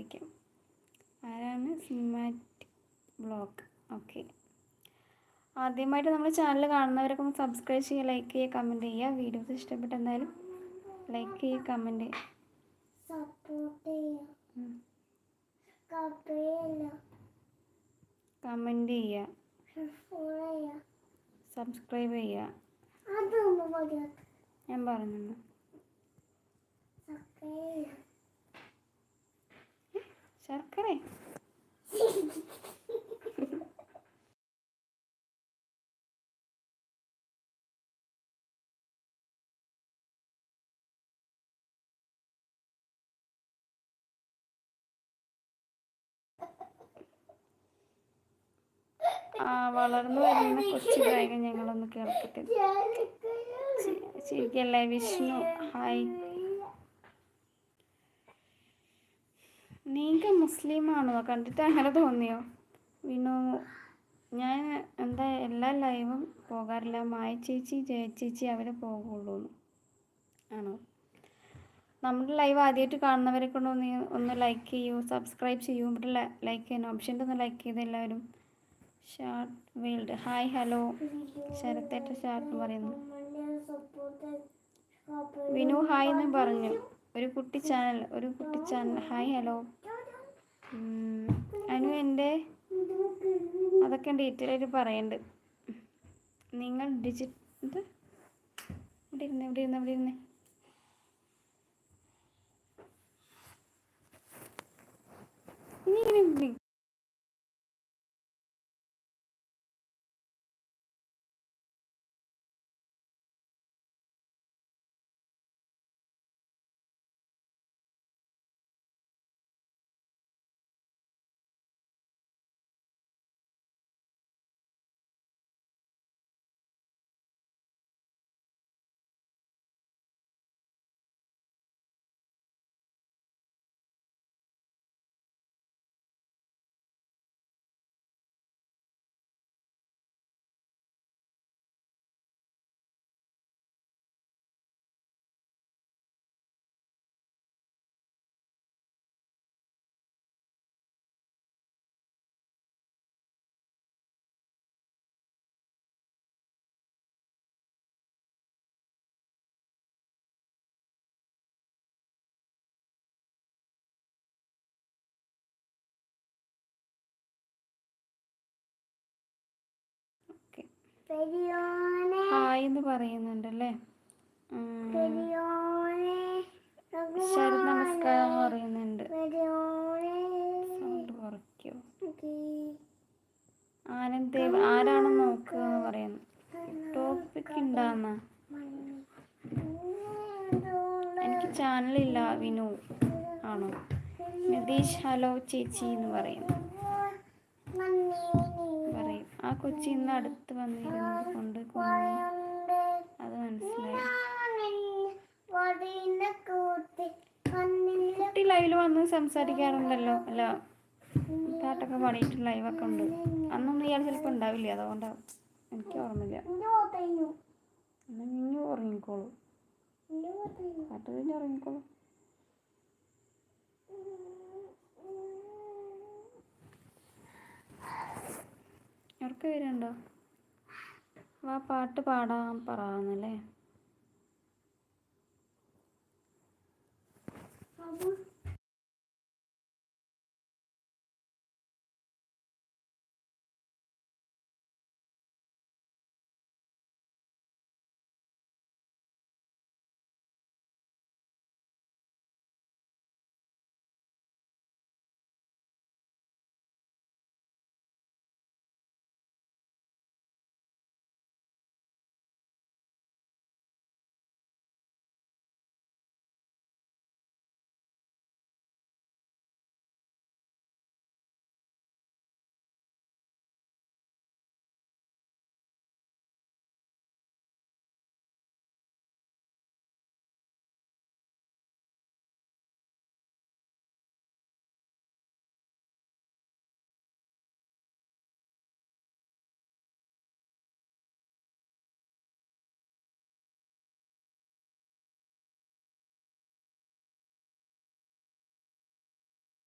അയക്കാം. ആരാണ്? Cinematic blog. Okay. ആദ്യമായിട്ട് നമ്മുടെ ചാനൽ കാണുന്നവരൊക്കെ ഒന്ന് സബ്സ്ക്രൈബ് ചെയ്യുക, ലൈക്ക് ചെയ്യുക, കമൻറ്റ് ചെയ്യുക. വീഡിയോസ് ഇഷ്ടപ്പെട്ട എന്തായാലും ലൈക്ക് ചെയ്യുക, കമൻറ്റ് കമൻറ്റ് ചെയ്യുക, സബ്സ്ക്രൈബ് ചെയ്യുക. ഞാൻ പറഞ്ഞു ശർക്കര വളർന്നു വരുന്ന കൊച്ചു ഗായകൻ ഞങ്ങളൊന്ന് കേൾക്കട്ടെ. ശരിക്കല്ലേ? വിഷ്ണു ഹായ്. നീങ്ക മുസ്ലിമാണോ? കണ്ടിട്ട് അങ്ങനെ തോന്നിയോ വിനു? ഞാൻ എന്താ എല്ലാ ലൈവും പോകാറില്ല. മായ ചേച്ചി, ജയ ചേച്ചി അവരെ പോകുള്ളൂ. ആണോ? നമ്മുടെ ലൈവ് ആദ്യമായിട്ട് കാണുന്നവരെ കൊണ്ട് ഒന്ന് ലൈക്ക് ചെയ്യൂ, സബ്സ്ക്രൈബ് ചെയ്യൂ. ഇവിടെ ലൈക്ക് ചെയ്യുന്ന ഓപ്ഷൻ്റെ ഒന്ന് ലൈക്ക് ചെയ്ത് എല്ലാവരും. ഷാർട്ട് വേൾഡ് ഹായ് ഹലോ. ശരത്തേറ്റ ഷാർട്ട് പറയുന്നു. വിനു ഹായ് എന്ന് പറഞ്ഞു. ഒരു കുട്ടി ചാനൽ ഹായ് ഹലോ. അനു എൻ്റെ അതൊക്കെ ഡീറ്റെയിൽ ആയിട്ട് പറയുന്നുണ്ട്. നിങ്ങൾ ഇവിടെ ഇരുന്നേ ഇനി ഹായ് എന്ന് പറയുന്നുണ്ടല്ലേ. ശരത് നമസ്കാരം പറയുന്നുണ്ട്. സൗണ്ട് കുറയ്ക്കോ? ആനന്ദേവ് ആരാണെന്ന് നോക്കുക എന്ന് പറയുന്നു. ടോപ്പിക് ഉണ്ടാകുന്ന എനിക്ക് ചാനലില്ല വിനു ആണോ? നിതീഷ് ഹലോ ചേച്ചി എന്ന് പറയുന്നു. പറയും ആ കൊച്ചി ഇന്ന് അടുത്ത് വന്നിരുന്നത് കൊണ്ട് അത് മനസ്സിലായി. കുട്ടി ലൈവിൽ വന്ന് സംസാരിക്കാറുണ്ടല്ലോ. അല്ല പാട്ടൊക്കെ പാടിയിട്ട് ലൈവൊക്കെ ഉണ്ട്. അന്നൊന്നും ഇയാൾ ചിലപ്പോൾ ഉണ്ടാവില്ല, അതുകൊണ്ടാണ് എനിക്ക് ഓർമ്മയില്ല. എന്നാൽ നിങ്ങൾ ഉറങ്ങിക്കോളൂ, പാട്ട് കഴിഞ്ഞ് ഉറങ്ങിക്കോളൂ. അവർക്ക് വരുന്നുണ്ടോ? പാട്ട് പാടാൻ പറയാന്നല്ലേ.